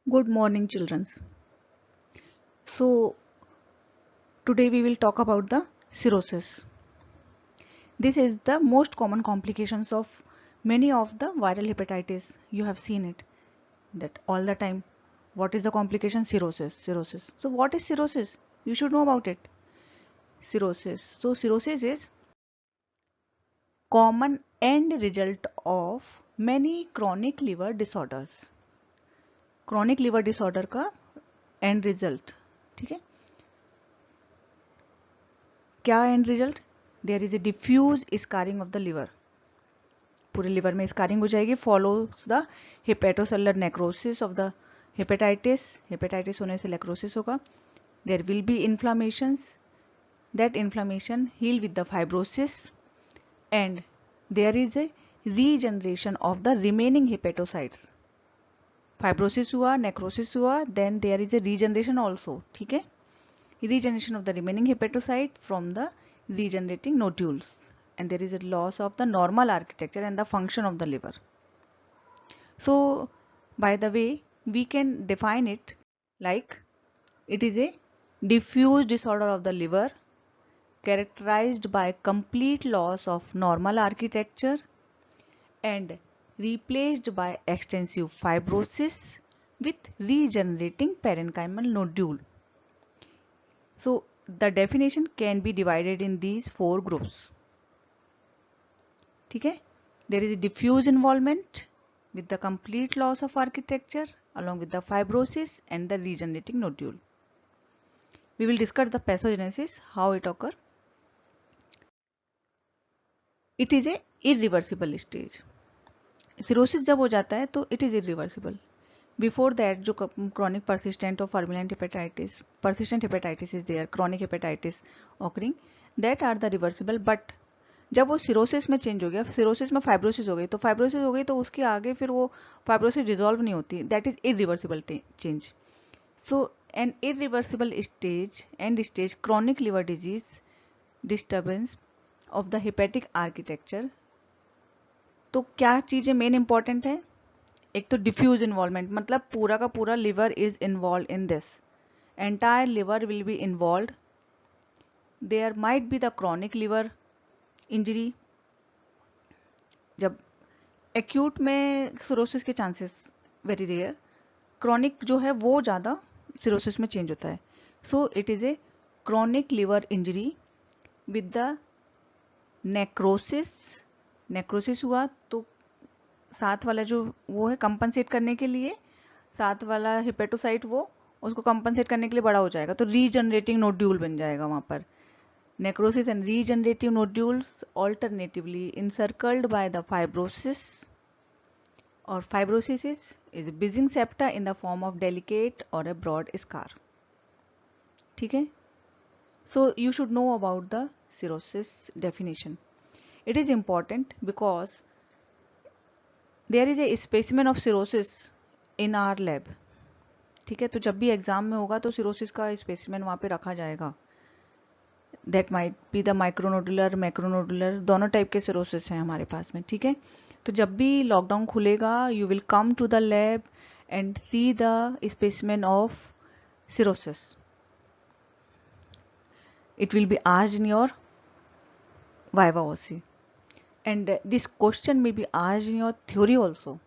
Good morning, children. So, today we will talk about the cirrhosis. This is the most common complications of many of the viral hepatitis. You have seen it that all the time. What is the complication? Cirrhosis. Cirrhosis. So, what is cirrhosis? You should know about it. Cirrhosis. So, cirrhosis is common end result of many chronic liver disorders. Chronic liver disorder का end result. ठीक है? क्या end result? There is a diffuse scarring of the liver. पूरे liver में scarring हो जाएगी. Follows the hepatocellular necrosis of the hepatitis. Hepatitis होने से नेक्रोसिस होगा. There will be inflammations. That inflammation heal with the fibrosis and there is a regeneration of the remaining hepatocytes. Fibrosis हुआ, necrosis हुआ, then there is a regeneration also. ठीक है, regeneration of the remaining hepatocyte from the regenerating nodules, and there is a loss of the normal architecture and the function of the liver. So by the way, we can define it like it is a diffuse disorder of the liver characterized by complete loss of normal architecture and replaced by extensive fibrosis with regenerating parenchymal nodule. So the definition can be divided in these four groups. ठीक है, there is a diffuse involvement with the complete loss of architecture along with the fibrosis and the regenerating nodule. We will discuss the pathogenesis, how it occur. It is a irreversible stage. Cirrhosis जब हो जाता है तो it is irreversible. Before that जो chronic persistent or fulminant hepatitis is there, chronic hepatitis occurring, that are the reversible. But जब वो cirrhosis में change हो गया, सिरोसिस में फाइब्रोसिस हो गई, तो फाइब्रोसिस हो गई तो उसके आगे फिर वो फाइब्रोसिस डिजोल्व नहीं होती. That is irreversible change. So an irreversible stage end stage chronic liver disease disturbance of the hepatic architecture. तो क्या चीज़ें मेन इंपॉर्टेंट है? एक तो डिफ्यूज इन्वॉल्वमेंट, मतलब पूरा का पूरा liver is involve in this. Entire liver will be involve. There might be the chronic liver injury. जब एक्यूट में सिरोसिस के चांसेस वेरी रेयर, क्रॉनिक जो है वो ज़्यादा सिरोसिस में चेंज होता है. So it is a chronic liver injury with the necrosis. Necrosis हुआ तो साथ वाला जो वो है कंपनसेट करने के लिए, साथ वाला हिपेटोसाइट वो उसको कंपनसेट करने के लिए बड़ा हो जाएगा, तो रीजनरेटिंग नोड्यूल बन जाएगा वहाँ पर. Necrosis and regenerative nodules alternatively encircled by the fibrosis, or fibrosis is bulging septa in the form of delicate or a broad scar. ठीक है, so you should know about the cirrhosis definition. It is important because there is a specimen of cirrhosis in our lab. ठीक है, तो जब भी exam में होगा तो सिरोसिस का स्पेसिमेन वहाँ पे रखा जाएगा. दैट माइट बी द माइक्रोनोडुलर, मैक्रोनोडुलर, दोनों टाइप के सिरोसिस हैं हमारे पास में. ठीक है, तो जब भी लॉकडाउन खुलेगा you will come to the lab and see the specimen of cirrhosis. It will be asked in your viva voce and this question may be asked in your theory also.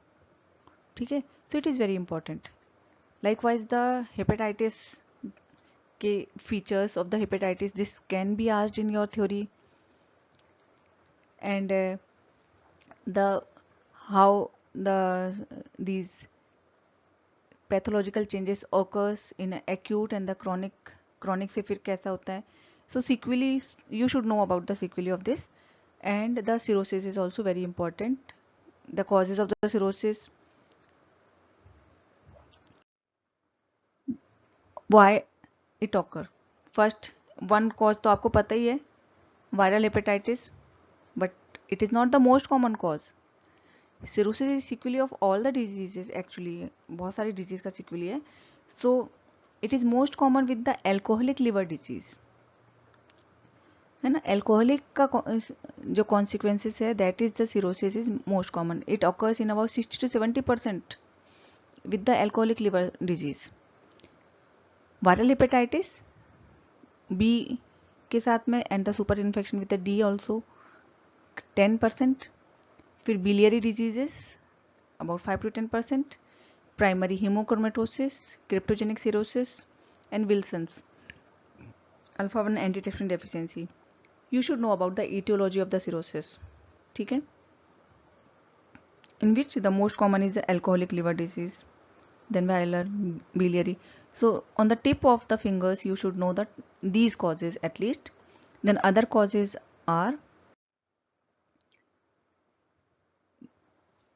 ठीक है, so it is very important. Likewise the hepatitis के features of the hepatitis, this can be asked in your theory. And the how these pathological changes occurs in acute and the chronic से फिर कैसा होता है. So sequelae, you should know about the sequelae of this. And the cirrhosis is also very important. The causes of the cirrhosis, why it occur. First one cause तो आपको पता ही है, viral hepatitis, but it is not the most common cause. Cirrhosis is sequelae of all the diseases actually, बहुत सारी disease का sequelae है. So it is most common with the alcoholic liver disease, है ना. alcoholic का जो consequences है, that is the cirrhosis is most common. It occurs in about 60 to 70% with the alcoholic liver disease. Viral hepatitis B के साथ में and the super infection with the D also 10%. फिर biliary diseases about 5 to 10%. Primary hemochromatosis, cryptogenic cirrhosis and Wilson's alpha 1 antitrypsin deficiency. You should know about the etiology of the cirrhosis. ठीक है, in which the most common is the alcoholic liver disease, then viral, biliary. So on the tip of the fingers you should know that these causes at least. Then other causes are,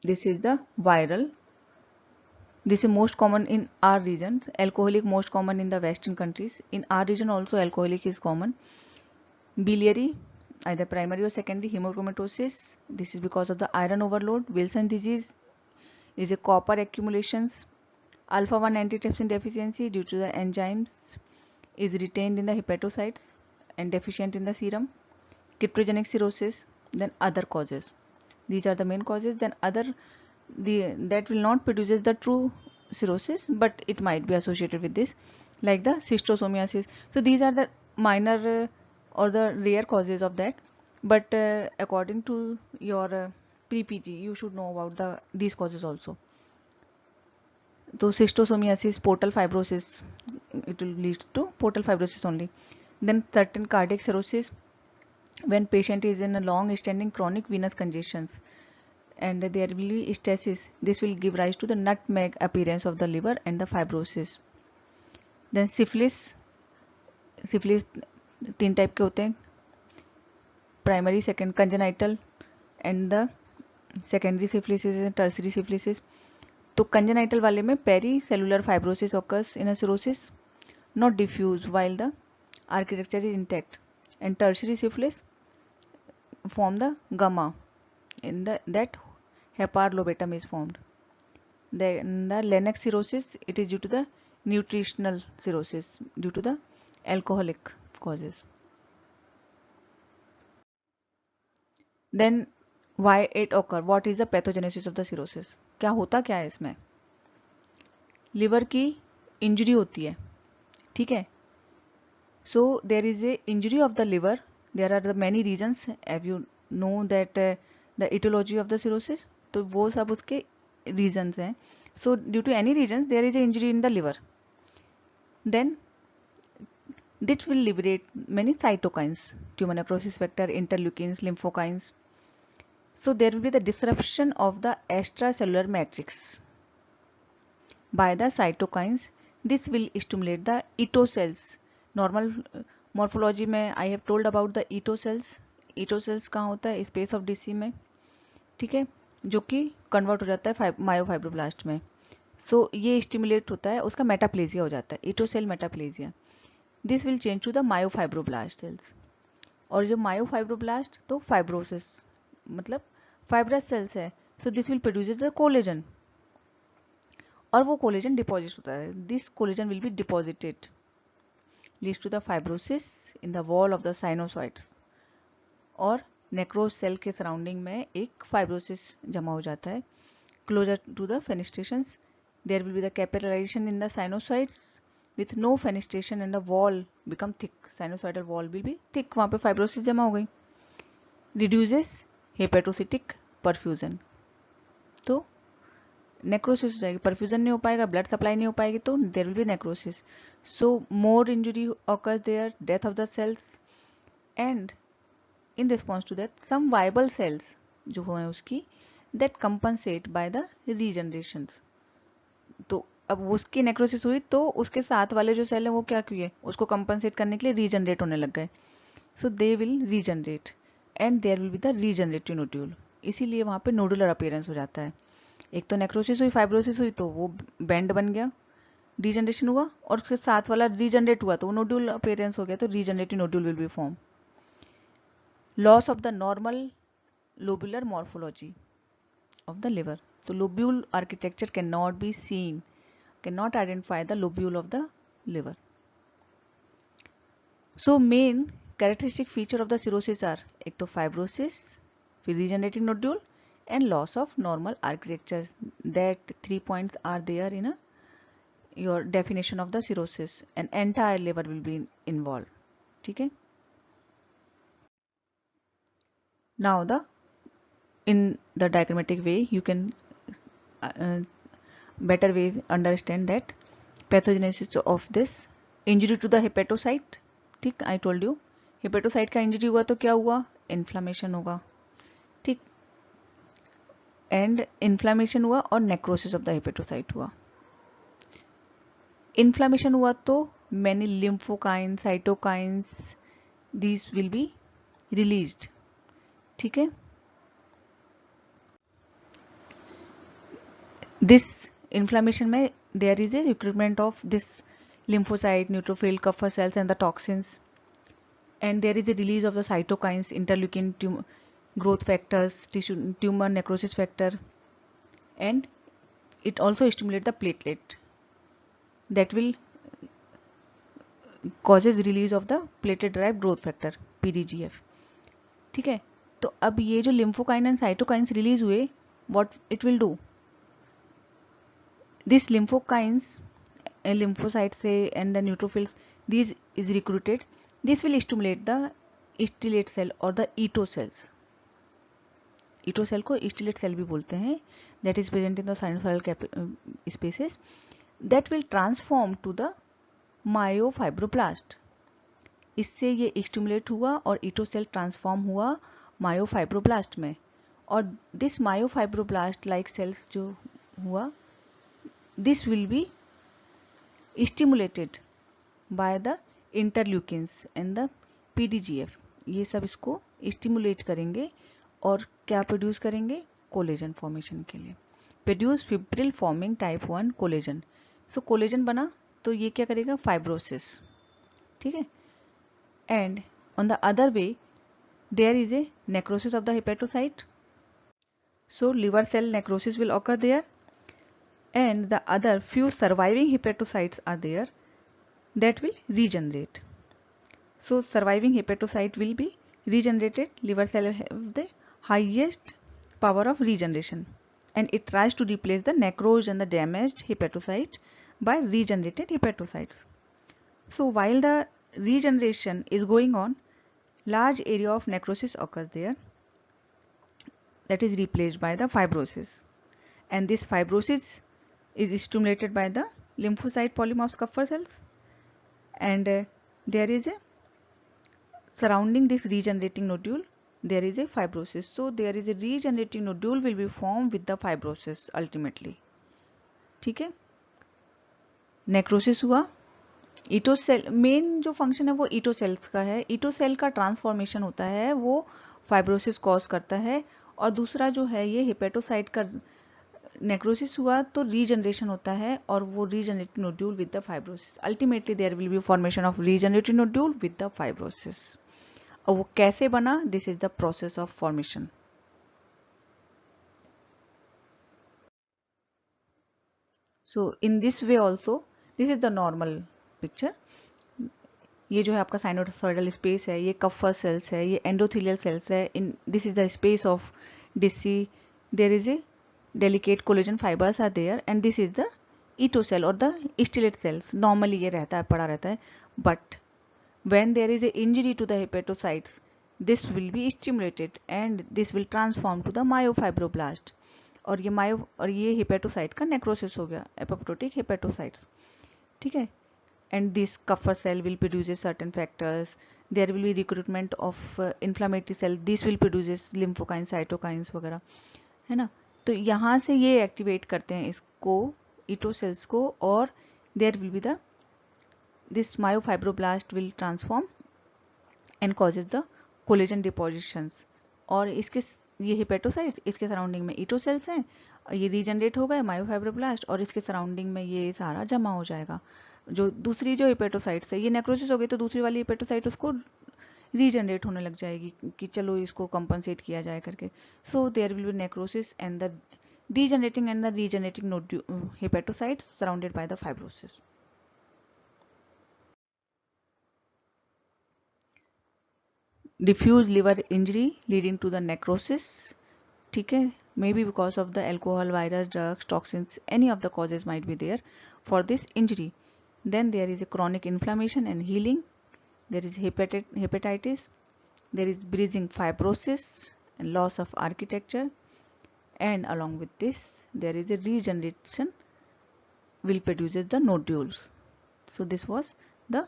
this is the viral, this is most common in our region. Alcoholic most common in the western countries. In our region also alcoholic is common. Biliary, either primary or secondary hemochromatosis, this is because of the iron overload. Wilson disease is a copper accumulations. Alpha 1 antitrypsin deficiency due to the enzymes is retained in the hepatocytes and deficient in the serum. Cryptogenic cirrhosis, then other causes. These are the main causes. Then other, that will not produces the true cirrhosis, but it might be associated with this, like the schistosomiasis. So these are the minor or the rare causes of that, but according to your pre-PG you should know about these causes also. So schistosomiasis, portal fibrosis, it will lead to portal fibrosis only. Then certain cardiac cirrhosis, when patient is in a long standing chronic venous congestions and there will be stasis, this will give rise to the nutmeg appearance of the liver and the fibrosis. Then syphilis, syphilis 3 type के होते हैं, primary, second, congenital and the secondary syphilises and tertiary syphilises. तो congenital वाले में pericellular fibrosis occurs in a cirrhosis not diffuse while the architecture is intact, and tertiary syphilis form the gamma in that heparlobatum is formed. Then the Lennox cirrhosis, it is due to the nutritional cirrhosis due to the alcoholic causes. Then why it occur? What is the pathogenesis of the cirrhosis? क्या होता क्या है इसमें? Liver की injury होती है, ठीक है. So there is a injury of the liver. There are the many reasons. Have you know that the etiology of the cirrhosis? तो वो सब उसके reasons हैं. So due to any reasons there is a injury in the liver. Then this will liberate many cytokines, tumor necrosis factor, interleukins, lymphokines. So there will be the disruption of the extracellular matrix by the cytokines. This will stimulate the ETO cells. Normal morphology में I have told about the Ito cells. Ito cells कहाँ होता है? Space of DC में, ठीक है, जो कि convert हो जाता है मायोफाइब्रोब्लास्ट में. सो ये स्टिमुलेट होता है, उसका मेटाप्लेजिया हो जाता है, Ito cell metaplasia. This will change to the myofibroblast cells. और जो मायोफाइब्रोब्लास्ट तो फाइब्रोसिस मतलब फाइब्रस सेल्स है. So this will produce the collagen, और वो कोलेजन डिपॉजिट होता है. This collagen will be deposited, leads to the fibrosis in the wall of the sinusoids. और नेक्रोज सेल के सराउंडिंग में एक फाइब्रोसिस जमा हो जाता है. Closer to the fenestrations there will be the capillarization in the sinusoids with no fenestration and the wall become thick. Sinusoidal wall will be thick, वहाँ पे फाइब्रोसिस जमा हो गई. रिड्यूसेस हेपेटोसिटिक परफ्यूजन, तो नेक्रोसिस हो जाएगी, परफ्यूजन नहीं हो पाएगा, ब्लड सप्लाई नहीं हो पाएगी, तो there will be necrosis. So more injury occurs there, death of the cells, and in response to that some viable cells जो हैं उसकी that compensate by the regeneration. तो अब उसकी नेक्रोसिस हुई तो उसके साथ वाले जो सेल हैं वो क्या किए, उसको कंपनसेट करने के लिए रीजनरेट होने लग गए. So they will regenerate and there will be the regenerative nodule. इसीलिए वहाँ पे नोडुलर अपीयरेंस हो जाता है. एक तो नेक्रोसिस हुई, फाइब्रोसिस हुई, तो वो बैंड बन गया, रीजनरेशन हुआ, और उसके साथ वाला रीजनरेट हुआ तो वो नोड्यूल अपीयरेंस हो गया, तो regenerative nodule will be form. Loss of the normal lobular morphology of the liver. तो lobule architecture can not be seen, can not identify the lobule of the liver. So main characteristic feature of the cirrhosis are, एक तो fibrosis, फिर regenerative nodule and loss of normal architecture. That 3 points are there in your definition of the cirrhosis, and entire liver will be involved. ठीक है. Now in the diagrammatic way you can better way understand that pathogenesis of this injury to the hepatocyte. ठीक, I told you hepatocyte का injury हुआ तो क्या हुआ, inflammation होगा. ठीक, and inflammation हुआ और necrosis of the hepatocyte हुआ. Inflammation हुआ तो many lymphokines, cytokines, these will be released. ठीक है. This inflammation में there is a recruitment of this lymphocyte, neutrophil, Kupffer cells and the toxins, and there is a release of the cytokines, interleukin, growth factors, tissue tumor necrosis factor, and it also stimulates the platelet that will causes release of the platelet derived growth factor PDGF. ठीक है. तो अब ये जो lymphokyne and cytokines release हुए, what it will do, this lymphokines, lymphocytes से and the neutrophils, these is recruited, this will stimulate the stellate cell or the ETO cells. ETO cell को stellate cell भी बोलते हैं, that is present in the sinusoidal spaces, that will transform to the myofibroblast. इससे ये stimulate हुआ और ETO cell transform हुआ myofibroblast में, और दिस मायोफाइब्रोब्लास्ट लाइक सेल्स जो हुआ, this will be stimulated by the interleukins and the PDGF. ये सब इसको स्टिमुलेट करेंगे और क्या प्रोड्यूस करेंगे, कोलेजन फॉर्मेशन के लिए. Produce fibril forming type 1 collagen. So collagen बना तो ये क्या करेगा, फाइब्रोसिस. ठीक है. And on the other way there is a necrosis of the hepatocyte, so liver cell necrosis will occur there, and the other few surviving hepatocytes are there that will regenerate. So surviving hepatocyte will be regenerated. Liver cell have the highest power of regeneration, and it tries to replace the necrosed and the damaged hepatocyte by regenerated hepatocytes. So while the regeneration is going on, large area of necrosis occurs there, that is replaced by the fibrosis, and this fibrosis is stimulated by the lymphocyte polymorphs Kupffer cells, and there is a surrounding this regenerating nodule, there is a fibrosis. So there is a regenerating nodule will be formed with the fibrosis ultimately. ठीक है. Necrosis हुआ, ईटो cell main जो function है वो ईटो sales का है. ईटो सेल का ट्रांसफॉर्मेशन होता है, वो फाइब्रोसिस कॉज करता है, और दूसरा जो है ये हेपेटोसाइट का नेक्रोसिस हुआ तो रीजनरेशन होता है, और वो regenerative nodule with the fibrosis. Ultimately there will be formation of regenerative nodule with the fibrosis. और वो कैसे बना, this is the process of formation. So in this way also this is the normal picture. ये जो है आपका sinusoidal space है, ये कफ्फर सेल्स है, ये एंडोथेलियल सेल्स है. In this is the space of Disse, there is a delicate collagen fibers are there, and this is the Ito cell और द स्टिलेट सेल्स. नॉर्मली ये रहता है, पड़ा रहता है, but when there is a injury to the hepatocytes, this will be stimulated and this will transform to the myofibroblast. और ये hepatocyte का नेक्रोसिस हो गया, एपोप्टोटिक हेपेटोसाइट्स. ठीक है. And this Kupffer cell will produce certain factors. There will be recruitment of inflammatory cell. This will produce lymphokines, cytokines वगैरह, है ना. तो यहाँ से ये एक्टिवेट करते हैं इसको, ईटो सेल्स को, और there will be the this myofibroblast will transform and causes the collagen depositions. और इसके ये हेपेटोसाइट, इसके सराउंडिंग में ईटो सेल्स हैं, ये रीजनरेट हो गए मायोफाइब्रोब्लास्ट, और इसके सराउंडिंग में ये सारा जमा हो जाएगा. जो दूसरी जो हेपेटोसाइट्स है, ये नेक्रोसिस हो गई तो दूसरी वाली हेपेटोसाइट उसको रीजनरेट होने लग जाएगी कि चलो इसको कंपनसेट किया जाए करके. So there will be necrosis and the degenerating and the regenerating hepatocytes surrounded by the fibrosis. Diffuse liver injury leading to the necrosis. ठीक है. maybe because of the alcohol, virus, drugs, toxins, any of the causes might be there for this injury. Then there is a chronic inflammation and healing. There is hepatitis. There is breathing fibrosis and loss of architecture. And along with this, there is a regeneration will produces the nodules. So this was the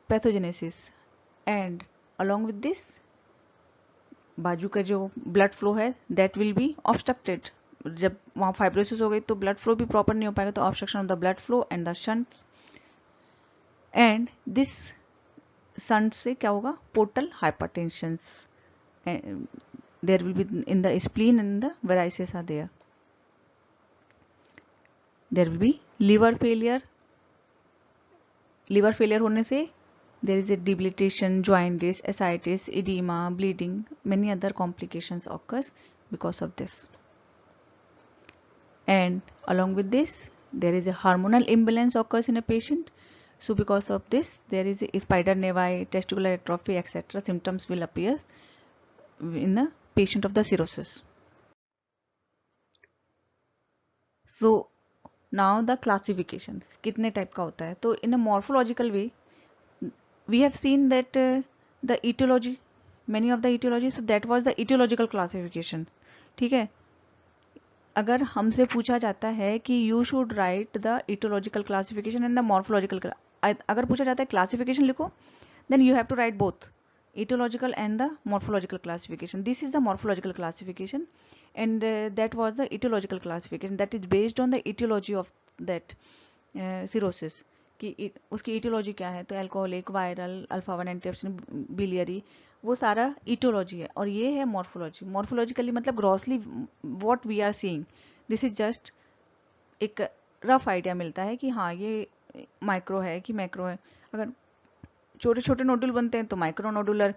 pathogenesis. And along with this, बाजू का जो blood flow है that will be obstructed. जब वहाँ fibrosis हो गई तो blood flow भी प्रॉपर नहीं हो पाएगा, तो obstruction of the blood flow and the shunts. And this shunt से क्या होगा? Portal hypertension. There will be in the spleen and the varices are there. There will be liver failure. Liver failure होने से there is a debilitation, jaundice, ascites, edema, bleeding, many other complications occurs because of this. And along with this, there is a hormonal imbalance occurs in a patient. So because of this, there is a spider nevi, testicular atrophy, etc. symptoms will appear in the patient of the cirrhosis. So now the classifications. कितने type का होता है? तो in a morphological way, we have seen that the etiology, many of the etiology, so that was the etiological classification. ठीक है. अगर हमसे पूछा जाता है कि you should write the etiological classification and the morphological, अगर पूछा जाता है classification लिखो, then you have to write both etiological and the morphological classification. This is the morphological classification, and that was the etiological classification, that is based on the etiology of that cirrhosis. कि उसकी aetiology क्या है, तो alcoholic, viral, alpha 1 antioxidant, biliary, वो सारा etiology है. और ये है मॉर्फोलॉजी. मॉर्फोलॉजिकली मतलब grossly what we are seeing, this is just एक रफ आइडिया मिलता है कि हाँ ये माइक्रो है कि मैक्रो है. अगर छोटे छोटे नोडुल बनते हैं तो माइक्रो नोडुलर.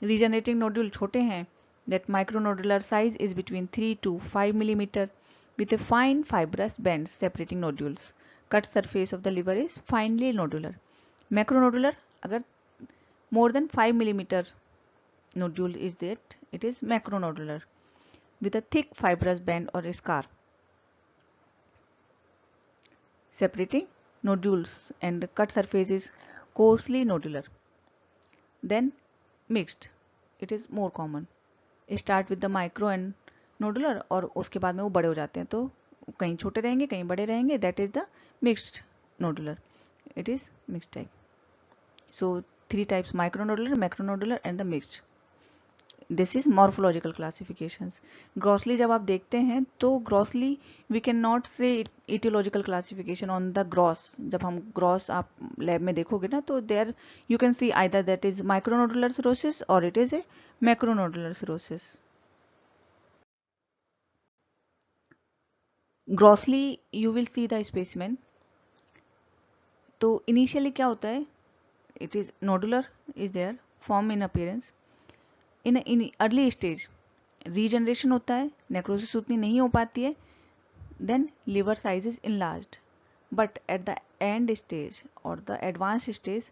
रीजनरेटिंग नोडुल छोटे हैं, that micro nodular size is between 3 to 5 millimeter with a fine fibrous band separating nodules. Cut surface of the liver is finely nodular. Macronodular, agar more than 5 millimeter nodule is that, it is macronodular with a thick fibrous band or scar separating nodules, and cut surface is coarsely nodular. Then mixed, it is more common. Start with the micro and nodular और उसके बाद में वो बड़े हो जाते हैं, तो कहीं छोटे रहेंगे कहीं बड़े रहेंगे. That is the mixed nodular. It is mixed type. So 3 types: micronodular, macronodular and the mixed. This is morphological classifications. Grossly जब आप देखते हैं तो grossly we can not say etiological classification on the gross. जब हम gross आप lab में देखोगे ना, तो there you can see either that is micronodular cirrhosis और it is a macronodular cirrhosis. Grossly you will see the specimen. तो initially क्या होता है, it is nodular is there, form in appearance. In early stage regeneration होता है, necrosis उतनी नहीं हो पाती है, then liver size is enlarged. But at the end stage और द एडवांस स्टेज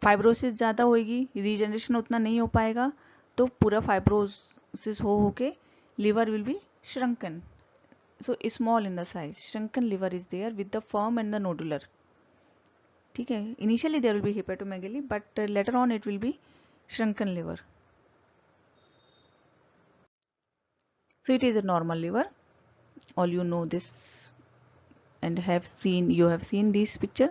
फाइब्रोसिस ज़्यादा होगी, रीजनरेशन उतना नहीं हो पाएगा, तो पूरा फाइब्रोसिस हो के liver will be shrunken. So small in the size, shrunken liver is there with the firm and the nodular. ठीक है. Initially there will be hepatomegaly, but later on it will be shrunken liver. So it is a normal liver. All you know this and you have seen this picture.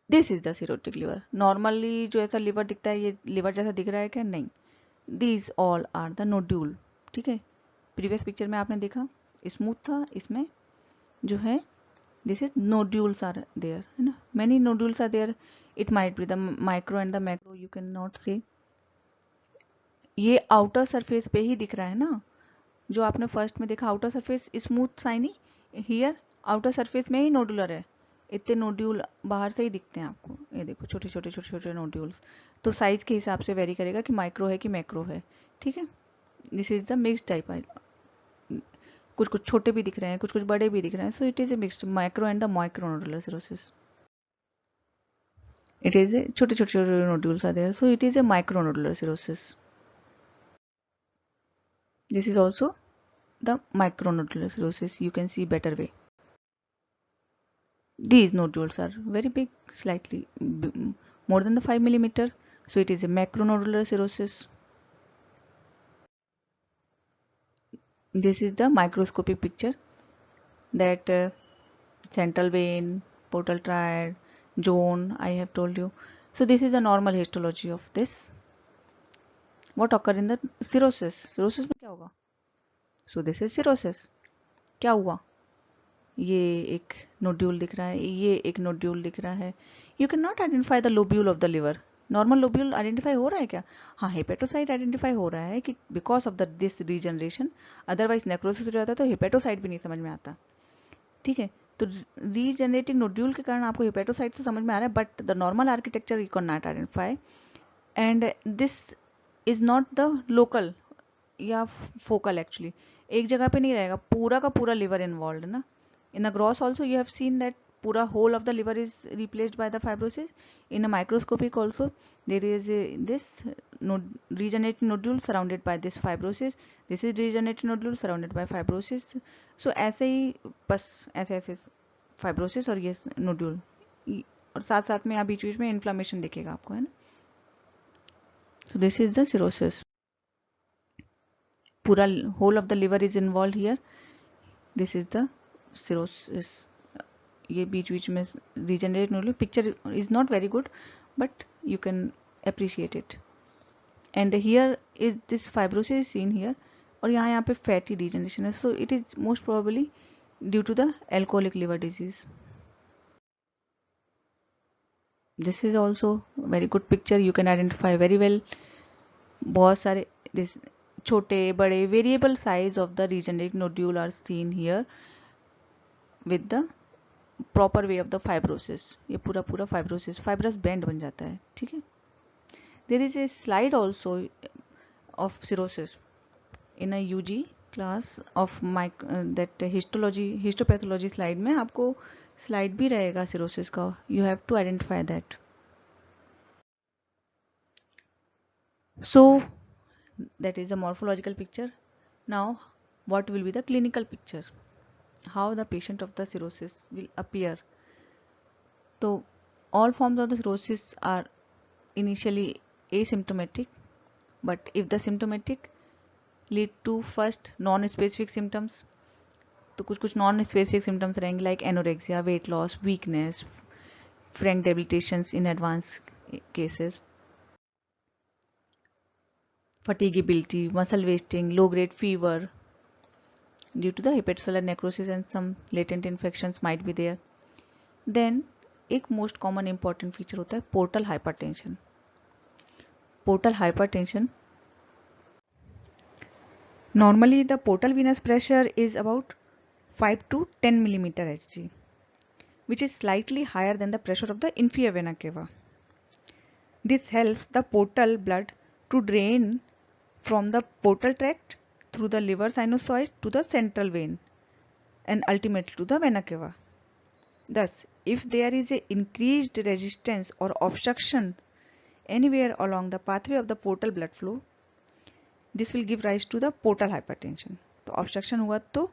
This is the cirrhotic liver. Normally जो ऐसा liver दिखता है, ये liver जैसा दिख रहा है क्या? नहीं. These all are the nodule. ठीक है. प्रीवियस पिक्चर में आपने देखा स्मूथ था, इसमें जो है this is nodules are there, है ना. Many nodules are there. It might be the micro and the macro, you can not say. ये आउटर सरफेस पे ही दिख रहा है ना, जो आपने फर्स्ट में देखा outer surface smooth shiny, here outer surface में ही नोडुलर है. इतने नोड्यूल बाहर से ही दिखते हैं आपको. ये देखो छोटे छोटे छोटे छोटे नोड्यूल्स. तो साइज के हिसाब से वेरी करेगा कि माइक्रो है कि मैक्रो है. ठीक है. This is the mixed type. कुछ कुछ छोटे भी दिख रहे हैं, कुछ कुछ बड़े भी दिख रहे हैं. So it is a mixed micro and the micronodular cirrhosis. It is a छोटे छोटे छोटे nodules are there, so it is a micronodular cirrhosis. This is also the micronodular cirrhosis. You can see better way. These nodules are very big, slightly more than the 5 millimeter. So it is a macronodular cirrhosis. This is the microscopic picture that central vein, portal triad, zone I have told you. So this is the normal histology of this. What occur in the cirrhosis? Cirrhosis में क्या होगा? So this is cirrhosis. क्या हुआ? ये एक nodule दिख रहा है, ये एक नोड्यूल दिख रहा है. You can not identify the lobule of the liver. Normal lobule identify हो रहा है क्या? हाँ, हेपेटोसाइट आइडेंटिफाई हो रहा है कि because of the this regeneration. Otherwise necrosis हो जाता है तो हेपेटोसाइट भी नहीं समझ में आता. ठीक है, तो रीजनरेटिंग नोड्यूल के कारण आपको हेपेटोसाइट तो समझ में आ रहा है, but the normal architecture you can not identify. And this is not the local या फोकल. एक्चुअली एक जगह पे नहीं रहेगा, पूरा का पूरा लिवर इन्वॉल्व है ना. In the gross also you have seen that pura whole of the liver is replaced by the fibrosis. In a microscopic also there is this regenerating nodule surrounded by this fibrosis. This is regenerating nodule surrounded by fibrosis. So ऐसे ही बस ऐसे ऐसे fibrosis और ये nodule, और साथ साथ में यहाँ बीच बीच में inflammation दिखेगा आपको, है ना. So this is the cirrhosis. पूरा whole of the liver is involved here. This is the cirrhosis. ये बीच बीच में regenerate nodule. Picture is not very good but you can appreciate it. And here is this fibrosis seen here, और यहाँ पे fatty regeneration है. So it is most probably due to the alcoholic liver disease. This is also very good picture. You can identify very well. बहुत सारे this छोटे बड़े variable size of the regenerate nodule are seen here with the proper way of the fibrosis. ये पूरा पूरा fibrosis fibrous band बन जाता है. ठीक है. There is a slide also of cirrhosis in a UG class of that histopathology slide में आपको स्लाइड भी रहेगा सिरोसिस का. You have to identify that. So that is the morphological picture. Now what will be the clinical picture, how the patient of the cirrhosis will appear. So all forms of the cirrhosis are initially asymptomatic, but if the symptomatic lead to first non-specific symptoms, तो कुछ कुछ non-specific symptoms रहेंगे like anorexia, weight loss, weakness, frank debilitations in advanced cases, fatigability, muscle wasting, low grade fever due to the hepatocellular necrosis, and some latent infections might be there. Then एक most common important feature होता है portal hypertension. Portal hypertension, normally the portal venous pressure is about 5 to 10 millimeter Hg, which is slightly higher than the pressure of the inferior vena cava. This helps the portal blood to drain from the portal tract through the liver sinusoid to the central vein and ultimately to the vena cava. Thus, if there is a increased resistance or obstruction anywhere along the pathway of the portal blood flow, this will give rise to the portal hypertension. तो obstruction हुआ तो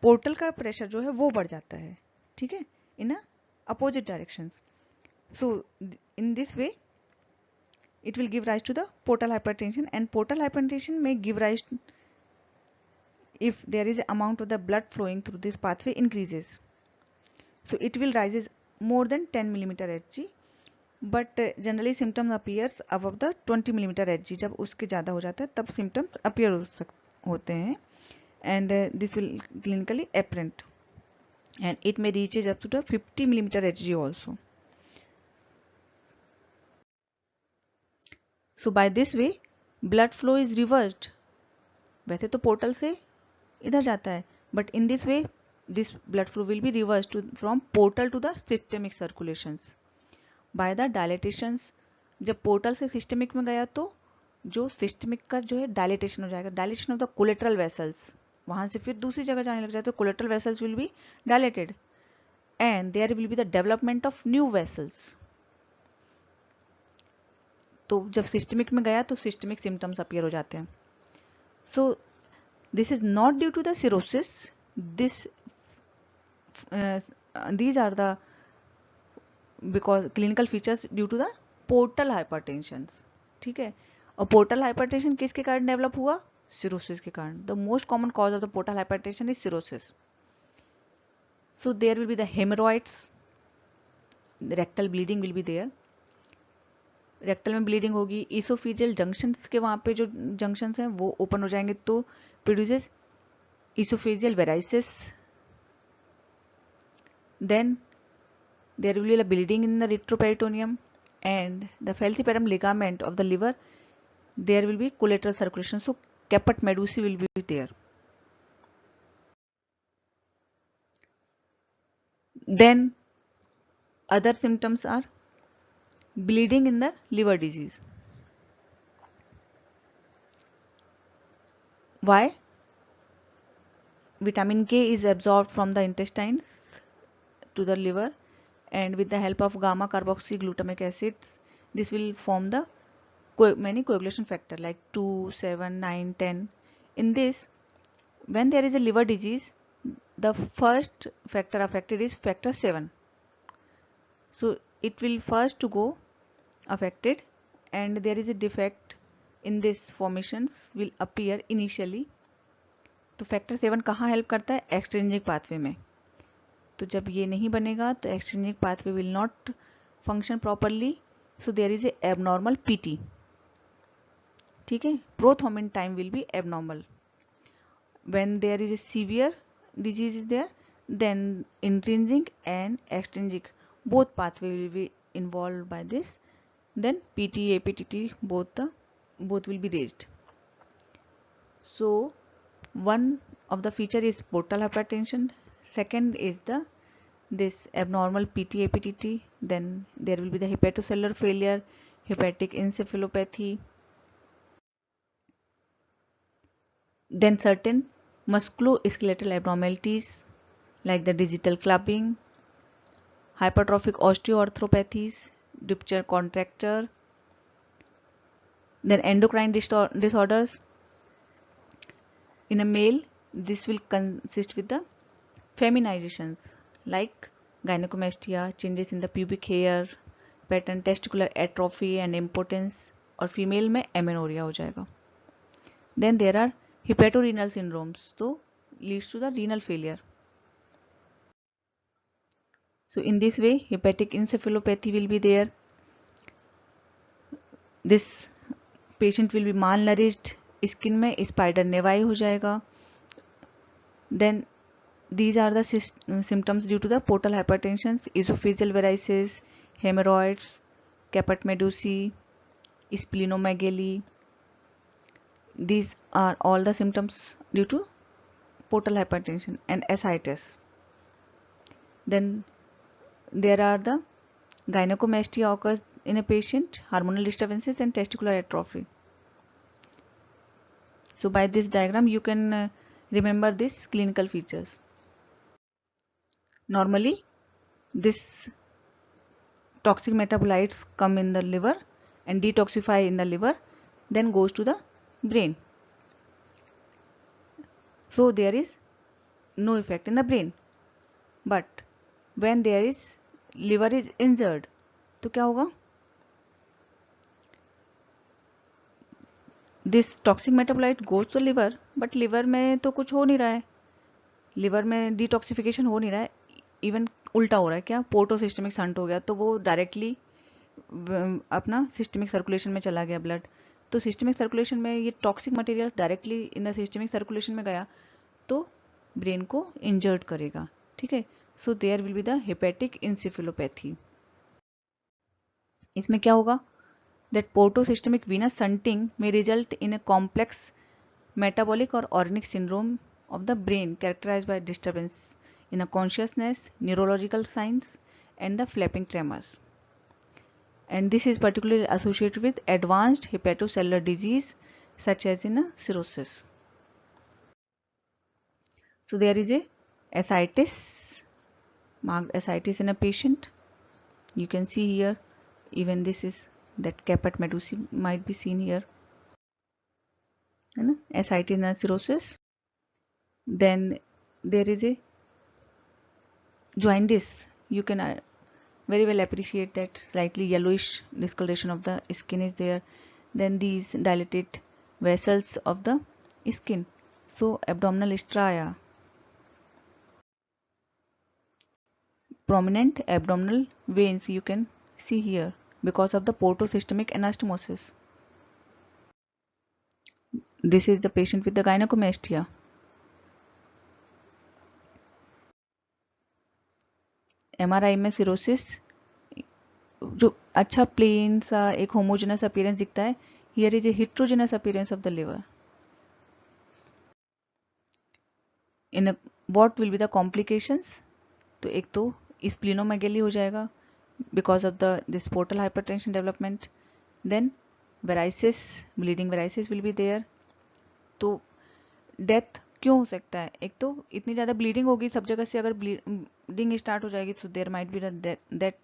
portal का pressure जो है वो बढ़ जाता है. ठीक है, in opposite direction. So in this way it will give rise to the portal hypertension, and portal hypertension may give rise if there is an amount of the blood flowing through this pathway increases. So it will rises more than 10 millimeter Hg, but generally symptoms appears above the 20 millimeter Hg. जब उसके ज़्यादा हो जाता है तब symptoms appear होते हैं, and this will clinically apparent, and it may reaches up to the 50 millimeter Hg also. So by this way blood flow is reversed. वैसे तो पोर्टल से इधर जाता है, but in this way this blood flow will be reversed from portal to the systemic circulations by the dilatations. जब portal से systemic में गया तो जो सिस्टमिक का जो है डायलिटेशन हो जाएगा, dilatation of the collateral vessels. वहां से फिर दूसरी जगह जाने लग जाते, collateral vessels will be dilated and there will be the development of new vessels. तो जब सिस्टमिक में गया तो सिस्टमिक सिम्टम्स अपीयर हो जाते हैं. सो This is not due to the cirrhosis. Uh, these are the because clinical features due to the portal hypertension. ठीक है, और पोर्टल हाइपरटेंशन किसके कारण डेवलप हुआ? सिरोसिस के कारण. The most common cause of the portal hypertension is cirrhosis. So there will be the hemorrhoids, the rectal bleeding will be there. Rectal में bleeding होगी, इसोफेजियल जंक्शंस के वहाँ पे जो जंक्शंस हैं वो ओपन हो जाएंगे तो produces esophageal varices. Then there will be a bleeding in the retroperitoneum and the falciparum ligament of the liver. There will be collateral circulation, so caput medusae will be there. Then other symptoms are bleeding in the liver disease. Why? Vitamin K is absorbed from the intestines to the liver, and with the help of gamma carboxyglutamic acids, this will form the many coagulation factor like 2, 7, 9, 10. In this, when there is a liver disease, the first factor affected is factor 7. So it will first to go affected, and there is a defect in this formations will appear initially. तो factor 7 कहाँ help करता है? Extrinsic pathway में. तो जब ये नहीं बनेगा तो extrinsic pathway will not function properly, so there is a abnormal PT. ठीक है, prothrombin time will be abnormal. When there is a severe disease is there, then intrinsic and extrinsic both pathway will be involved by this. Then PT, APTT both will be raised. So one of the feature is portal hypertension. Second is this abnormal PT, APTT. Then there will be the hepatocellular failure, hepatic encephalopathy. Then certain musculoskeletal abnormalities like the digital clubbing, hypertrophic osteoarthropathies, rupture contracture. Then endocrine disorders. In a male, this will consist with the feminizations like gynecomastia, changes in the pubic hair pattern, testicular atrophy and impotence, और female में amenorrhoea हो जाएगा. Then there are hepatorenal syndromes, so leads to the renal failure. So in this way, hepatic encephalopathy will be there. This patient will be malnourished, skin में spider nevi हो जाएगा. Then these are the symptoms due to the portal hypertension: esophageal varices, hemorrhoids, caput medusae, splenomegaly. These are all the symptoms due to portal hypertension and ascites. Then there are the gynecomastia occurs in a patient, hormonal disturbances and testicular atrophy. So by this diagram you can remember these clinical features. Normally this toxic metabolites come in the liver and detoxify in the liver, then goes to the brain. So there is no effect in the brain. But when there is liver is injured, तो क्या होगा? This toxic metabolite goes to liver, but liver में तो कुछ हो नहीं रहा है, लिवर में डिटॉक्सिफिकेशन हो नहीं रहा है, इवन उल्टा हो रहा है. क्या? पोर्टो सिस्टमिक शंट हो गया, तो वो डायरेक्टली अपना सिस्टमिक सर्कुलेशन में चला गया ब्लड. तो सिस्टमिक सर्कुलेशन में ये toxic material directly in the systemic circulation में गया तो ब्रेन को इंजर्ड करेगा. ठीक है, so there will be the hepatic encephalopathy. इसमें क्या होगा? That portosystemic venous shunting में result in a complex metabolic or organic syndrome of the brain characterized by disturbance in a consciousness, neurological signs and the flapping tremors. And this is particularly associated with advanced hepatocellular disease such as in a cirrhosis. So there is a ascites, marked ascites in a patient. You can see here, even this is that caput medusae might be seen here. Ascites in a cirrhosis. Then there is a jaundice. You can very well appreciate that slightly yellowish discoloration of the skin is there. Then these dilated vessels of the skin. So abdominal stria, prominent abdominal veins you can see here because of the portosystemic anastomosis. This is the patient with the gynecomastia. MRI में cirrhosis जो अच्छा plain सा एक homogeneous appearance दिखता है. Here is a heterogeneous appearance of the liver. In what will be the complications? तो एक तो स्प्लीनोमेगेली हो जाएगा because of the this portal hypertension development. Then varices, bleeding varices will be there. तो death क्यों हो सकता है? एक तो इतनी ज़्यादा ब्लीडिंग होगी सब जगह से, अगर ब्लीडिंग स्टार्ट हो जाएगी तो there might be that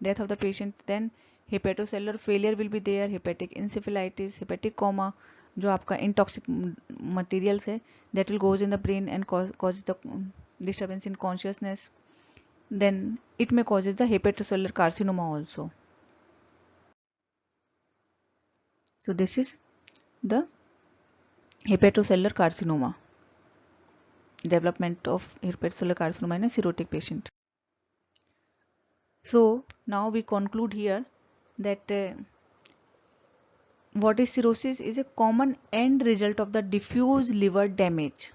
death of the patient. Then hepatocellular failure will be there, hepatic encephalitis, hepatic coma, जो आपका intoxic materials है that will goes in the brain and causes the disturbance in consciousness. Then it may causes the hepatocellular carcinoma also. So this is the hepatocellular carcinoma, development of hepatocellular carcinoma in a cirrhotic patient. So now we conclude here that what is cirrhosis is a common end result of the diffuse liver damage.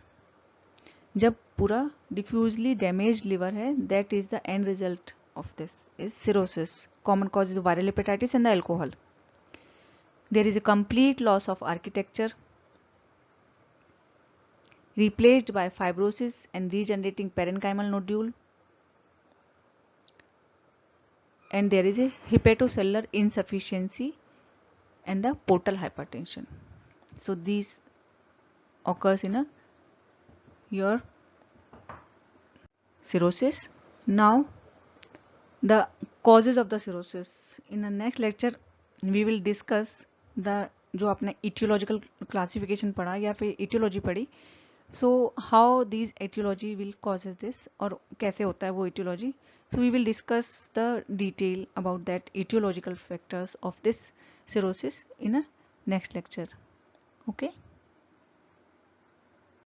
जब पूरा diffusely damaged liver है, that is the end result of this is cirrhosis. Common cause is viral hepatitis and the alcohol. There is a complete loss of architecture replaced by fibrosis and regenerating parenchymal nodule. And there is a hepatocellular insufficiency and the portal hypertension. So these occurs in your cirrhosis. Now the causes of the cirrhosis. In the next lecture we will discuss the जो आपने etiological classification पढ़ा या फिर etiology पढ़ी. So how these etiology will causes this और कैसे होता है वो etiology. So we will discuss the detail about that etiological factors of this cirrhosis in a next lecture. Okay.